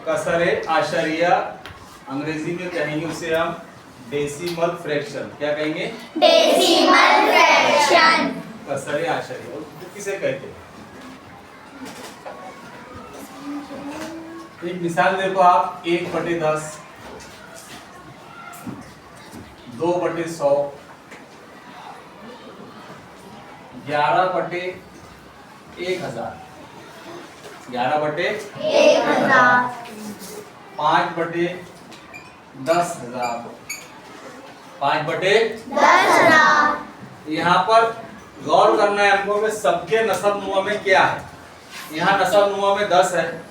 कसरे आशरिया, अंग्रेजी में कहेंगे उसे हम डेसिमल फ्रैक्शन। क्या कहेंगे? Decimal fraction. कसरे आशरिया किसे कहते हैं? एक मिसाल देखो आप, 1/10, 2/100, 11/1000, 11/1000, 5/10,000, 5/10,000। यहाँ पर गौर करना है हमको कि सबके नसब नुमा में क्या है। यहाँ नसब नुमा में 10 है,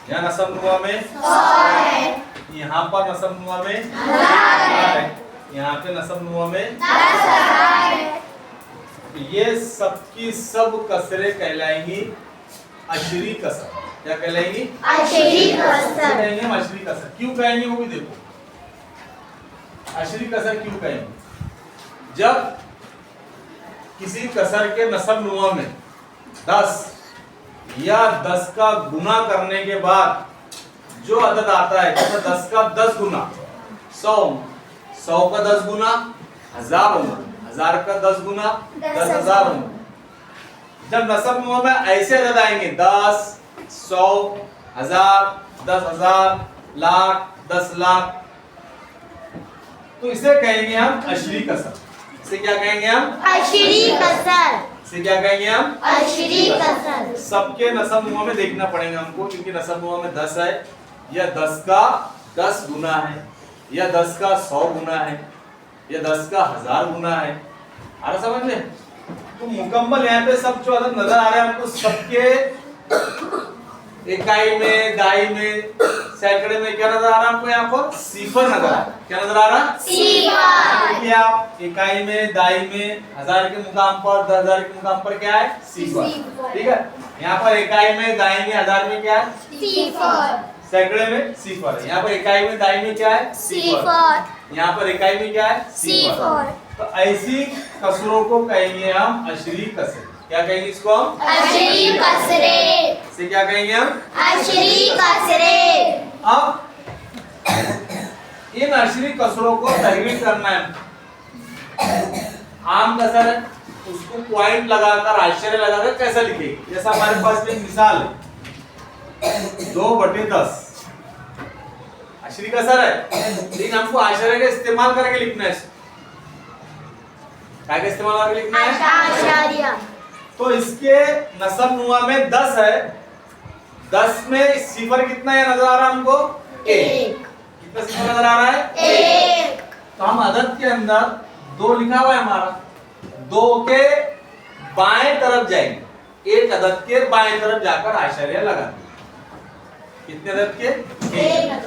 यहाँ नसब नुमा में 100 है, यहाँ पर नसब नुमा में 1000 है, यहाँ पे नसब नुमा में 10,000 है। ये सबकी सब कसरे कहलाएंगी अशरी कसर। क्या कहलाएंगी? अशरी कसर। कहेंगे हम अशरी कसर। क्यों कहेंगे वो भी देखो। अशरी कसर क्यों कहेंगे? जब किसी कसर के नसब नुमा में 10 या 10 का गुना करने के बाद जो अदद आता है, जैसे 10 का 10 गुना 100, 100 का 10 गुना 1000 होगा, 1000 का 10 गुना 10,000 होगा। जब नसब नुमा में ऐसे अदद आएंगे 10, 100, 1000, 10,000, लाख, 10 लाख, तो इसे कहेंगे हम अशरी कसर। इसे क्या कहेंगे हम? अशरी कसर। इसे क्या कहेंगे हम? अशरी कसर। सबके नसब नुमा में देखना पड़ेगा हमको, क्योंकि नसब नुमा में 10 है, या 10 का 10 गुना है, या 10 का 100 गुना है, या 10 का 1000 गुना है। आ रहा समझ में? तो मुकम्मल यहाँ पे सब जो अदद नजर आ रहे हैं हमको, सबके इकाई में, दाई में, सैकड़े में क्या नजर आ रहा है हमको? यहाँ पर सिफर नजर आ रहा है। क्या नजर आ रहा? सिफर। देखिए आप, इकाई में, दाई में, 1000 के मुकाम पर, 10,000 के मुकाम पर क्या है? सिफर। ठीक है, यहाँ पर इकाई में, दाई में, 1000 में क्या है? सिफर। सैकड़े में सिफर है। यहाँ पर इकाई में, दाई में क्या है? सिफर। यहाँ पर इकाई में क्या है? सिफर। तो ऐसी कसरों को कहेंगे हम अशरी कसरे। क्या कहेंगे इसको हम? अशरी कसरे। इसे क्या कहेंगे हम? अशरी कसरे। अब इन अशरी कसरों को तहरीर करना है। आम कसर है, उसको पॉइंट लगाकर, आश्चर्य लगाकर कैसे लिखेंगे? जैसा हमारे पास में मिसाल है, 2/10 अशरी कसर है, लेकिन हमको आश्चर्य का इस्तेमाल करके लिखना है। क्या का इस्तेमाल करके लिखना है? आश्चर्य। तो इसके नसब नुमा में 10 है, 10 में सिफर कितना है नजर आ रहा है हमको? 1। कितना सिफर नजर आ रहा है? 1। तो हम अदद के अंदर 2 लिखा हुआ है हमारा, 2 के बाएं तरफ जाएंगे, एक अदद के बाएं तरफ जाकर आश्चर्य लगा देंगे। कितने अदद के? 1।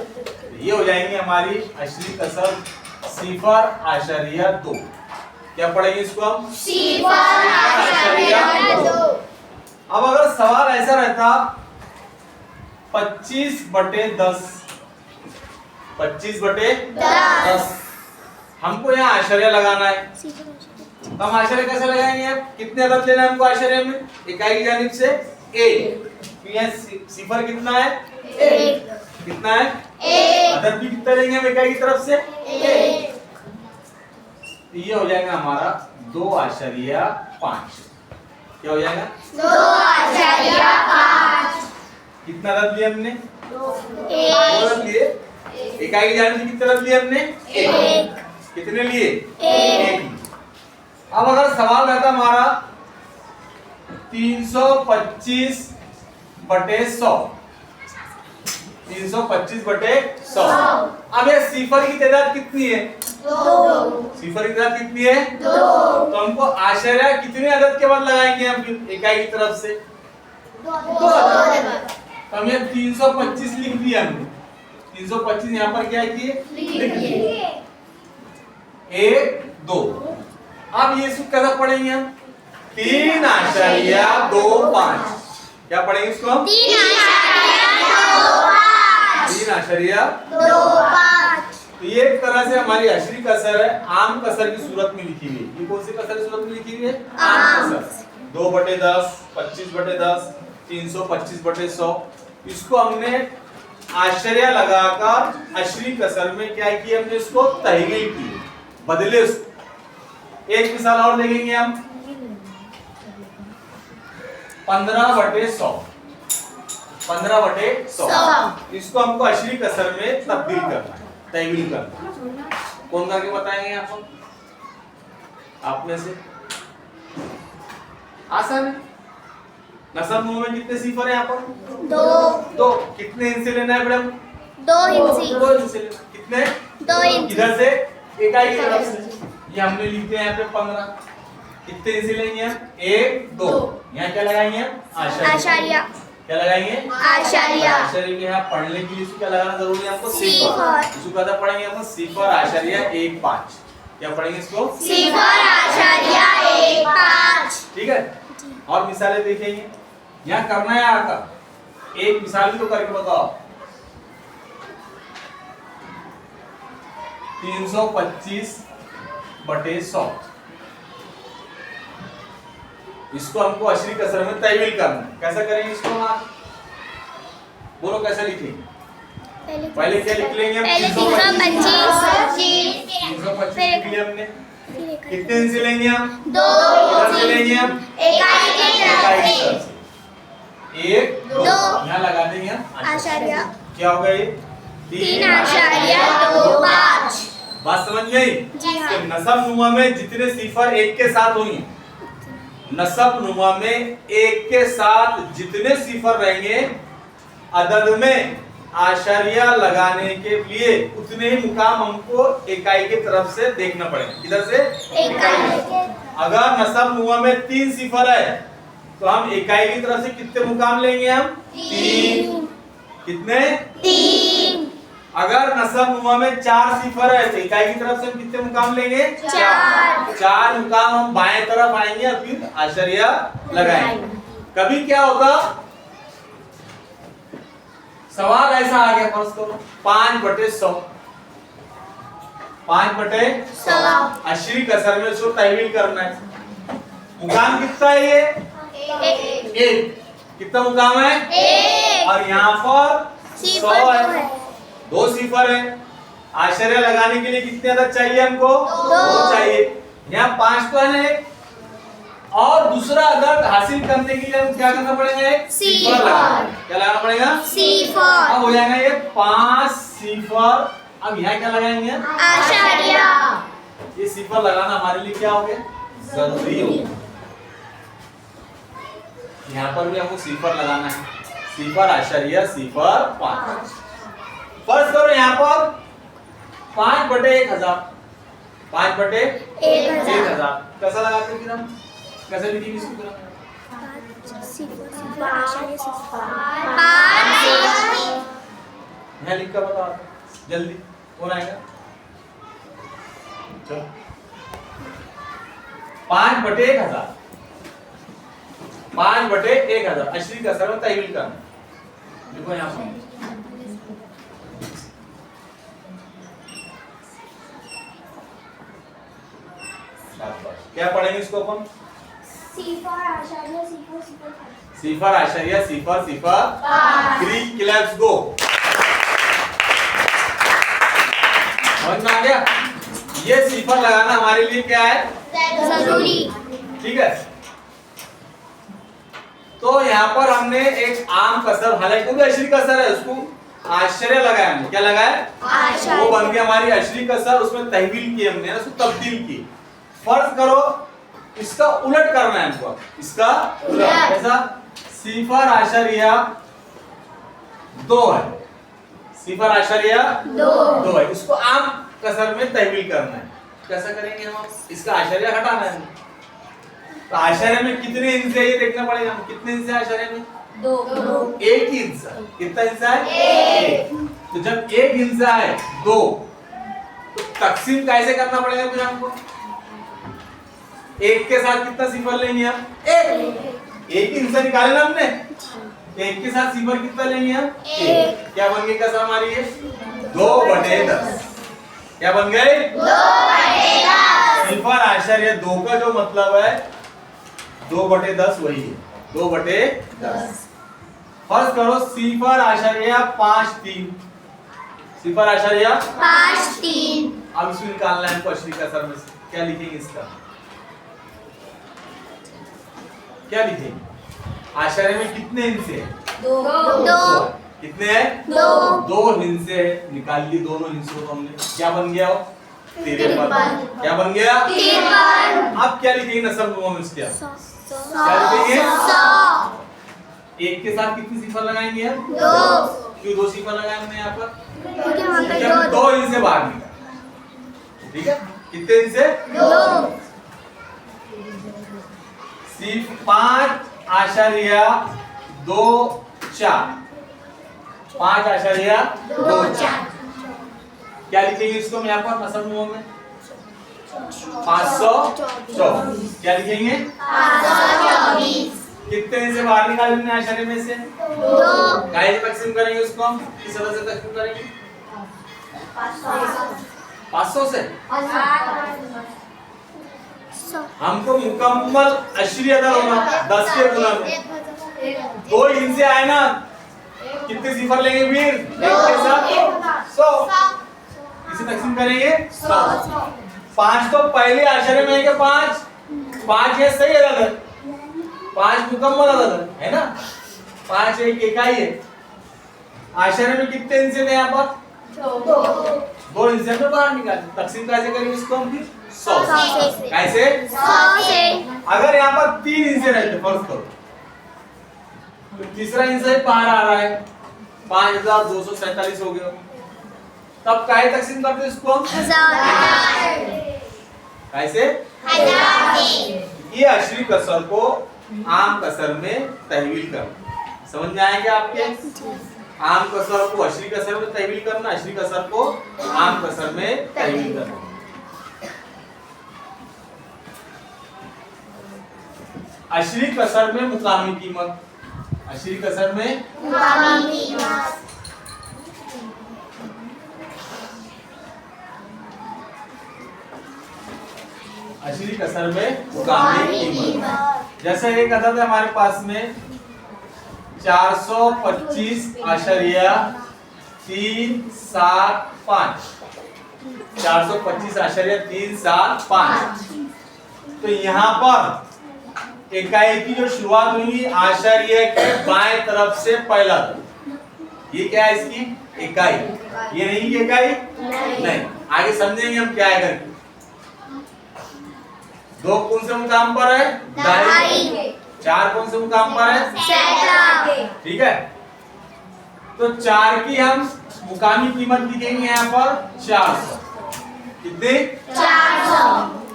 ये हो जाएंगे हमारी अशरी कसर सिफर आशरिया 2। क्या पढ़ेंगे इसको हम? सिफर आशरिया 2। अब अगर सवाल ऐसा रहता 25/10, 25/10, हमको यहाँ आश्चर्य लगाना है, तो हम आश्चर्य कैसे लगाएंगे? अब कितने अदद लेना है हमको आश्चर्य में? इकाई की जानिब से 1। यहाँ सिफर कितना है? 1। कितना है? 1। अदद भी कितना लेंगे हम इकाई की तरफ से? 1। ये हो जाएगा हमारा 2.5। क्या हो जाएगा? 2.5। कितना अदद लिए हमने? 2 लिए। इकाई की जानिब से कितने अदद लिए हमने? 1। कितने लिए? 1। अब अगर सवाल रहता हमारा 325/100, 325/100, अब ये सिफर की तादाद कितनी है? 2। सिफर की तादाद कितनी है? 2। तो हमको आश्चर्य कितने अदद के बाद लगाएंगे हम इकाई की तरफ से? 2 अदद। तो हम ये 325 लिख दिया हमने, 325 यहाँ पर क्या किए? लिख दिए। 1, 2। अब ये सूत्र कैसे पढ़ेंगे हम? 3.25। क्या पढ़ेंगे इसको हम? 3.25। तो ये एक तरह से हमारी अशरी कसर है, आम कसर की सूरत में लिखी हुई। ये कौन सी कसर की सूरत में लिखी हुई है? आम कसर। 2/10, 25/10, 325/100। इसको हमने आश्चर्य लगाकर अशरी कसर में क्या किया हमने, इसको तहवील की, बदले उसको। एक मिसाल और देखेंगे हम, 15/100, 15/100, इसको हमको अशरी कसर में तब्दील करना है, तहवील करना है। कौन करके बताएंगे आपको? आप में से आसान है। नसब नून में कितने सिफर है यहाँ पर? 2। कितने इंच से लेना है मैडम? 2 इंच। 2 इंच से लेना। कितने? 2 इंच। इधर से इकाई की तरफ से, ये हमने लिख दिया यहाँ पे 15। कितने इंच से लेंगे हम? 1, 2। यहाँ क्या लगाएंगे हम? आशारिया। क्या लगाएंगे? आशारिया। आशारिया के यहाँ पढ़ने के लिए इसको क्या लगाना जरूरी है हमको? सिफर। इसको क्या पढ़ेंगे हम? सिफर आशारिया 1, 5। क्या पढ़ेंगे इसको? सिफर आशारिया 1, 5। ठीक है। और मिसालें देखेंगे, यहाँ करना है आपका, एक मिसाल भी तो करके बताओ। 325/100, इसको हमको अशरी कसर में तहवील करना है। कैसा करेंगे इसको आप? बोलो कैसे लिखेंगे? पहले क्या लिख लेंगे हम? 325। 325 लिख लिया हमने। कितने इंच से लेंगे हम? 2 किधर से लेंगे हम? इकाई की तरफ से। 1, 2। 2 यहाँ लगा देंगे हम आशारिया। क्या होगा ये? 3.25। बात समझ गई? जी हाँ। तो नसब नुमा में जितने सिफर एक के साथ होंगे, नसब नुमा में एक के साथ जितने सिफर रहेंगे, अदद में आशारिया लगाने के लिए उतने ही मुकाम हमको इकाई की तरफ से देखना पड़ेगा। किधर से? इकाई। अगर नसब नुमा में 3 सिफर है तो हम इकाई की तरफ से कितने मुकाम लेंगे हम? 3। कितने? 3। अगर नसब नुमा में 4 सिफर है तो इकाई की तरफ से हम कितने मुकाम लेंगे? 4। 4 मुकाम हम बाएं तरफ आएंगे और फिर आशरिया लगाएंगे। कभी क्या होगा, सवाल ऐसा आ गया, फर्ज करो 5/100, 5/100 अशरी कसर में उसको तहवील करना है। मुकाम कितना है ये? 1। कितना मुकाम है? 1। और यहाँ पर 100 है, 2 सिफर है। आश्चर्य लगाने के लिए कितने अदद चाहिए हमको? 2 चाहिए। यहाँ 5 तो है ना, और दूसरा अदद हासिल करने के लिए हम क्या करना पड़ेगा? एक सिफर लगाना। क्या लगाना पड़ेगा? सिफर। अब हो जाएगा ये 5 सिफर। अब यहाँ क्या लगाएंगे? आशारिया। ये सिफर लगाना हमारे लिए क्या हो गया? जरूरी हो गया। यहाँ पर भी हमको सिफर लगाना है। सिफर आशारिया सिफर 5। फर्ज करो यहाँ पर 5/1000, 5/1000 कैसा लगाते हैं? फिर हम कैसे लिखेंगे इसको? 5। यहाँ लिख कर बताओ जल्दी, कौन आएगा? चलो 5/1000, 5/1000 अशरी कसर में तहवील करना। देखो यहाँ पर क्या पढ़ेंगे इसको अपन? सिफर आशारिया सिफर सिफर। सिफर आशारिया सिफर सिफर 3 क्लैप्स गो। समझ में आ गया? ये सिफर लगाना हमारे लिए क्या है? जरूरी। ठीक है। तो यहाँ पर हमने एक आम कसर, हालांकि वो अशरी कसर है, उसको आश्चर्य लगाया हमने। क्या लगाया? आश्चर्य। वो बन गया हमारी अशरी कसर, उसमें तहवील की हमने, उसको तब्दील की। फर्ज करो इसका उलट करना है हमको। इसका उलट कैसा? सिफर आशारिया 2 है, सिफर आशारिया 2 है, इसको आम कसर में तहवील करना है। कैसा करेंगे हम? इसका आशारिया हटाना है। तो आशारिया में कितने इंच है ये देखना पड़ेगा। कितने इंच है आशारिया में? 2। 1 इंच। कितना इंच है? 1। तो जब 1 इंच है 2, तो तकसीम कैसे करना पड़ेगा फिर हमको? 1 के साथ कितना सिफर लेंगे हम? 1 इंच से निकाले ना हमने, 1 के साथ सिफर कितना लेंगे हम? 1। क्या बन गई कसर हमारी ये? 2/10। क्या बन गए? 2/10। सिफर आश्चर्य 2 का जो मतलब है 2/10 वही है, 2/10। फर्स्ट करो 0.53 0.53। 5 3 अब इसको निकालना है हमको अश्री कसर में से। क्या लिखेंगे इसका? क्या लिखेंगे? आश्चर्य में कितने हिस्से हैं? 2 कितने हैं? 2 हिस्से निकाल लिए। दोनों हिस्सों को हमने क्या बन गया? 53। क्या बन गया? 53। अब क्या लिखेंगे नसब नुमा में इसके? 100 क्या लिखेंगे? 100 एक के साथ कितनी सिफर लगाएंगे हम? 2 क्यों 2 सिफर लगाए हमने यहाँ पर? क्योंकि वहां क्योंकि पे हम 2 हिस्से बाहर निकाले। ठीक है, कितने हिस्से? 2 सिर्फ 5.24 5.24 क्या लिखेंगे इसको? मैं यहाँ पर नसब नुमा में 524। क्या लिखेंगे? 524 कितने हिस्से बाहर निकाले हमने आश्चर्य में से? 2 काहे से तकसीम करेंगे उसको हम? किस तरह से तकसीम करेंगे? 500 से। हमको मुकम्मल अशरी अदा होना 10 के गुना में 2 हिस्से आए ना, कितने सिफर लेंगे फिर? एक के साथ 100। इसे तकसीम करेंगे 100। 5 तो पहले आश्चर्य में है कि 5 ये सही अदद है, 5 मुकम्मल अदद है ना। 5 एक इकाई है। आश्चर्य में कितने हिस्से थे यहाँ पर? 2 हिस्से में बाहर निकाले। तकसीम कैसे करेंगे इसको हम फिर? 100 से। कैसे? 100 से। अगर यहाँ पर 3 हिस्से रहते फर्ज करो, तो तीसरा हिस्सा ही बाहर आ रहा है, 5247 हो गया। तब काहे तकसीम करते हैं इसको हम? 1000 कैसे? 1000 ये अशरी कसर को आम कसर में तहवील करना। समझ में आएगा आपके? आम कसर को अशरी कसर में तहवील करना, अशरी कसर को आम कसर में तहवील करना। अशरी कसर में मुकामी कीमत, अशरी कसर में मुकामी कीमत। अशरी कसर में मुकामी कीमत। जैसे एक अदद है हमारे पास में 425.375 425.375। तो यहाँ पर इकाई की जो शुरुआत हुई आश्चर्य के बाएं तरफ से पहला, ये क्या है इसकी? इकाई। ये नहीं की इकाई? नहीं। आगे समझेंगे हम क्या है करके। 2 कौन से मुकाम पर है? दहाई। 4 कौन से मुकाम पर है? सैकड़ा। ठीक है, तो 4 की हम मुकामी कीमत लिखेंगे यहाँ पर 400। कितने? 400।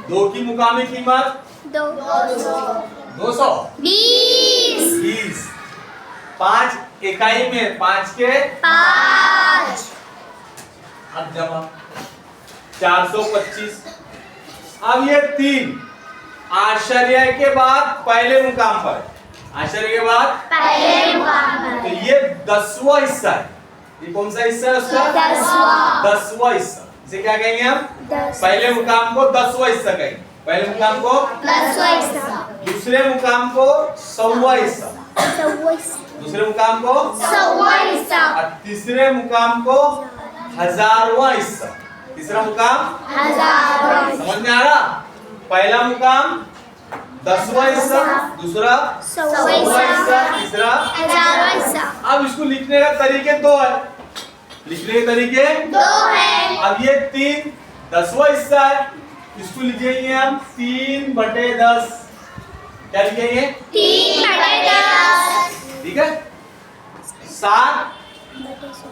2 की मुकामी कीमत 200 20। 5 इकाई में 5 के 5 अब जमा 425। अब ये 3 आश्चर्य के बाद पहले मुकाम पर, आश्चर्य के बाद पहले मुकाम तो पर। ये 10वां हिस्सा है। ये कौन सा हिस्सा है उसका? 10वां हिस्सा। इसे क्या कहेंगे हम? पहले मुकाम को 10वां हिस्सा कहेंगे। पहले मुकाम को 10वां हिस्सा। दूसरे मुकाम को 100वां हिस्सा, दूसरे मुकाम को 100वां हिस्सा। और तीसरे मुकाम को 1000वां हिस्सा। तीसरा मुकाम 1000वां। समझ में आ रहा? पहला मुकाम 10वां हिस्सा, दूसरा 100वां हिस्सा, तीसरा 1000वां हिस्सा। अब इसको लिखने का तरीके 2 है। लिखने के तरीके 2 है। अब ये 3 10वां हिस्सा है, इसको लिखेंगे हम 3/10। क्या लिखेंगे? 3/10। ठीक है। 7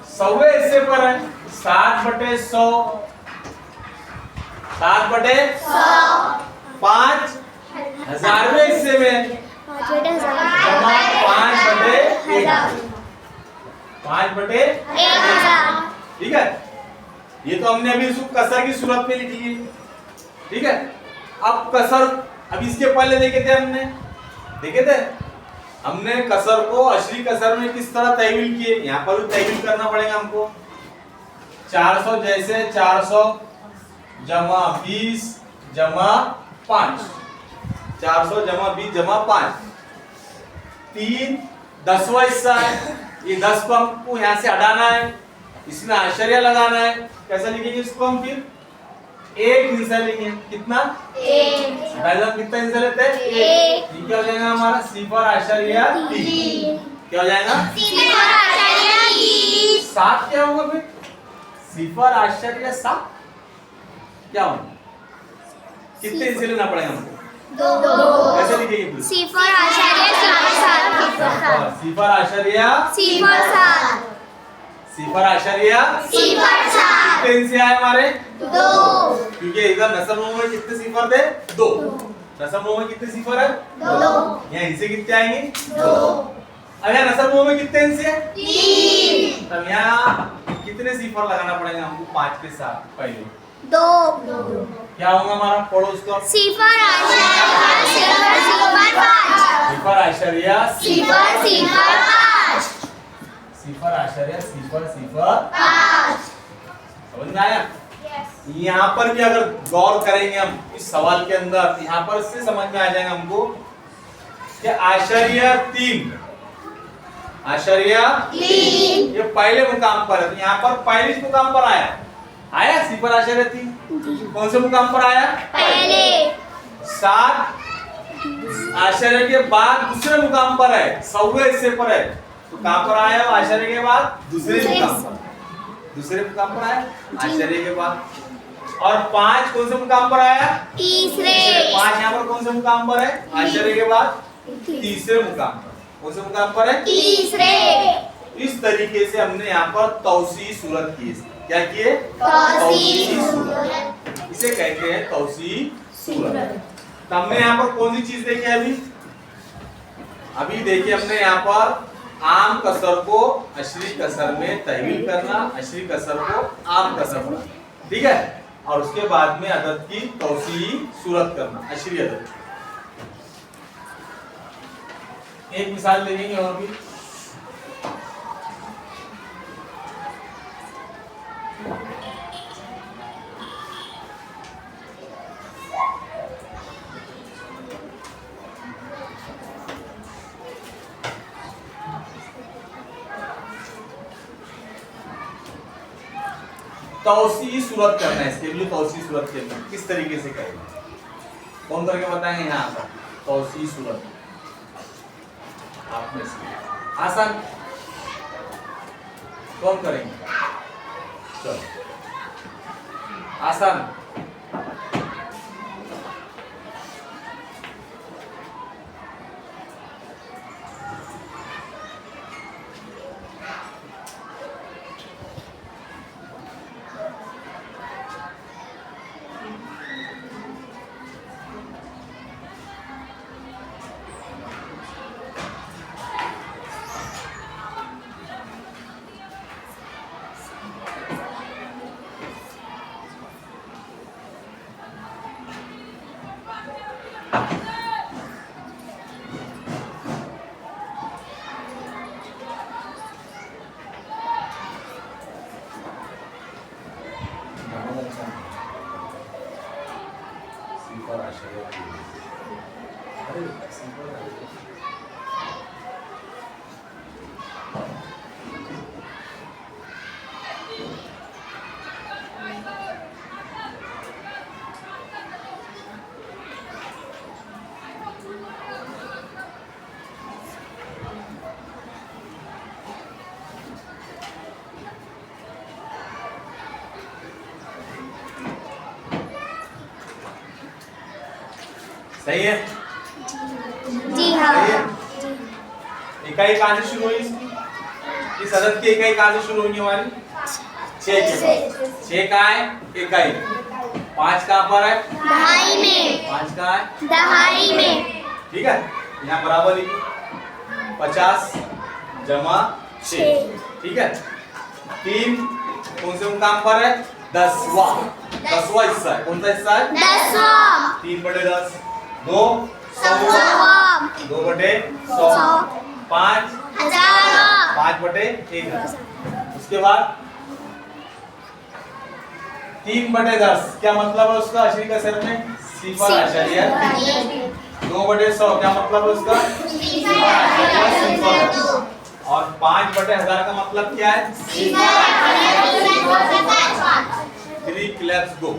100वें हिस्से पर है, 7/100। 7/100। 5 1000वें हिस्से में जमा 5/1000। 5/1000। ठीक है, ये तो हमने अभी इसको कसर की सूरत में लिखी है। ठीक है, अब कसर, अब इसके पहले देखे थे हमने कसर को अशरी कसर में किस तरह तहवील किए। यहाँ पर भी तहवील करना पड़ेगा हमको। 400 जैसे 400 जमा 20 जमा 5, 400 जमा 20 जमा 5, 3 10वां हिस्सा है। ये 10 को हमको यहाँ से हटाना है, इसमें आश्चर्य लगाना है। कैसे लिखेंगे इसको हम फिर? 1 हिस्सा लेंगे। कितना? 1 कितना हिस्सा लेते हैं? 1। ये क्या हो जाएगा हमारा? 0.3। क्या हो जाएगा? 7 क्या होगा फिर? 0.7 क्या होगा? कितने हिस्से लेना पड़ेगा हमको? 2 कैसे लिखेंगे फिर? 0.7 कितने हिस्से आए हमारे? 2 क्योंकि इधर दशमलव में कितने सिफर थे? 2। दशमलव में कितने सिफर है? 2 यहाँ हिस्से कितने आएंगे? 2। अब यहाँ दशमलव में कितने हिस्से हैं? 3 तब यहाँ कितने सिफर लगाना पड़ेगा हमको? 5 के साथ पहले 2 क्या होगा हमारा? पढ़ो उसको। 0.5 समझ में आया? यहाँ पर भी अगर गौर करेंगे हम इस सवाल के अंदर, यहाँ पर से समझ में आ जाएगा हमको कि आश्चर्य 3 ये पहले मुकाम पर है। तो यहाँ पर पहले मुकाम पर आया 0.3। कौन से मुकाम पर आया? पहले 7 आश्चर्य के बाद दूसरे मुकाम पर है, 100वें हिस्से पर है। तो कहां पर आया? आश्चर्य के बाद दूसरे मुकाम पर। दूसरे मुकाम पर आया आश्चर्य के बाद। और 5 कौन से मुकाम पर आया? तीसरे 5 यहाँ पर कौन से मुकाम पर है? आश्चर्य के बाद तीसरे मुकाम पर। कौन से मुकाम पर है? तीसरे इस तरीके से हमने यहाँ पर तौसीई सूरत की। क्या किए? तौसीई सूरत। इसे कहते हैं तौसीई सूरत। तो हमने यहाँ पर कौन सी चीज देखी? अभी देखिए हमने यहाँ पर आम कसर को अशरी कसर में तहवील करना, अशरी कसर को आम कसर बनाना। ठीक है? और उसके बाद में अदद की तौसीई सूरत करना, अशरी अदद। एक मिसाल देंगे और भी। तौसीई सूरत करना है। इसके लिए तौसीई सूरत करना किस तरीके से करेंगे? कौन करके बताएंगे? यहाँ पर तौसीई सूरत आप में से आसान कौन करेंगे? चलो आसान। सही है? जी हाँ। सही है? इकाई कहाँ से शुरू हुई इसकी? इस अदद की इकाई कहाँ से शुरू हुई हमारी? 6 के बाद। 6 कहाँ है? इकाई। 5 कहाँ पर है? दहाई में। 5 कहाँ है? दहाई में। ठीक है? यहाँ बराबर लिखिए 50 जमा 6। ठीक है? 3 कौन से मुकाम पर है? 10वां हिस्सा है। कौन सा हिस्सा है? 10वां। 3/10 2 100वां। 2/100 5 हजारों। 5/1000। उसके बाद 3/10 क्या मतलब है उसका? अशरी कसर में 0.3। 2/100 क्या मतलब है उसका? 0.02। और 5/1000 का मतलब क्या है? 3 क्लैप्स गो।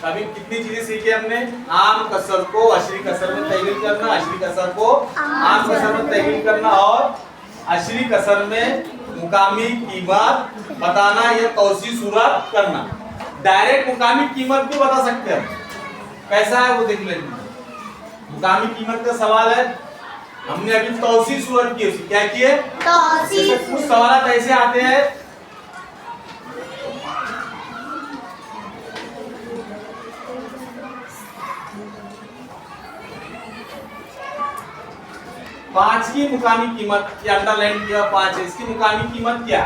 अभी कितनी चीजें सीखी हमने? आम कसर को अशरी कसर में तब्दील करना, अशरी कसर को आम कसर में तब्दील करना और अशरी कसर में मुकामी कीमत बताना या तौसी सूरत करना। डायरेक्ट मुकामी कीमत भी बता सकते हैं, कैसा है वो देख लेंगे। मुकामी कीमत का सवाल है, हमने अभी तौसी सूरत की, उसकी क्या किए? तौसी। कुछ सवाल ऐसे आते हैं, पांच की मुकामी कीमत, ये अंडरलाइन किया 5 है, इसकी मुकामी कीमत क्या?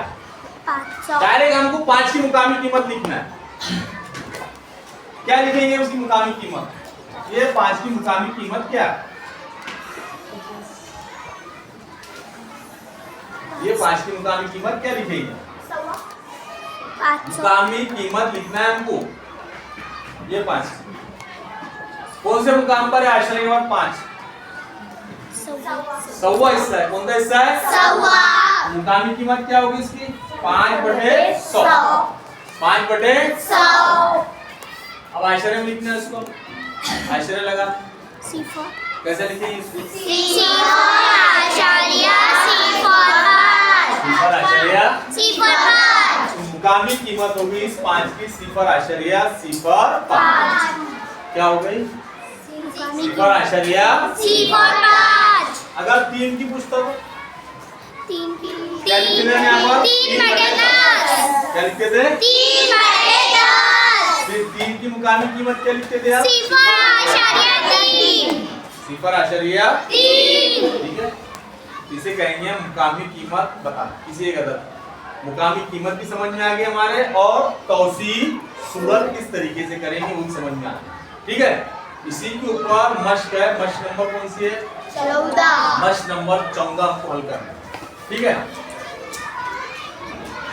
500। डायरेक्ट हमको 5 की मुकामी कीमत लिखना है। क्या लिखेंगे उसकी मुकामी कीमत? ये 5 की मुकामी कीमत क्या? ये 5 की मुकामी कीमत क्या लिखेंगे? 500। मुकामी कीमत लिखना है हमको। ये 5 कौन से मुकाम पर है? आश्रय के बाद 5 सवा हिस्सा है। कौन सा हिस्सा है? सवा। मुकामी कीमत क्या होगी इसकी? 5/100। 5/100। अब आश्रय में लिखना है इसको। आश्रय लगा सिफर। कैसे लिखेंगे इसको? सिफर आशार्य सिफर 5। सिफर 5। मुकामी कीमत होगी इस 5 की 0.05। क्या हो गई? 0.05। अगर 3 की पूछता तो 3 की क्या लिखते हैं यहाँ पर? 3/10। क्या लिखते थे? 3/10। फिर 3 की मुकामी कीमत क्या लिखते थे आप? 0.3। 0.3। ठीक है, इसे कहेंगे मुकामी कीमत बताना। किसी एक अदद मुकामी कीमत भी समझ में आ गई हमारे, और तौसी सूरत किस तरीके से करेंगे वो भी समझ में आ गया। ठीक है, इसी के ऊपर मश्क है। मश्क नंबर कौन सी है? 14। मश्क नंबर 14 हमको हल करना है। ठीक है।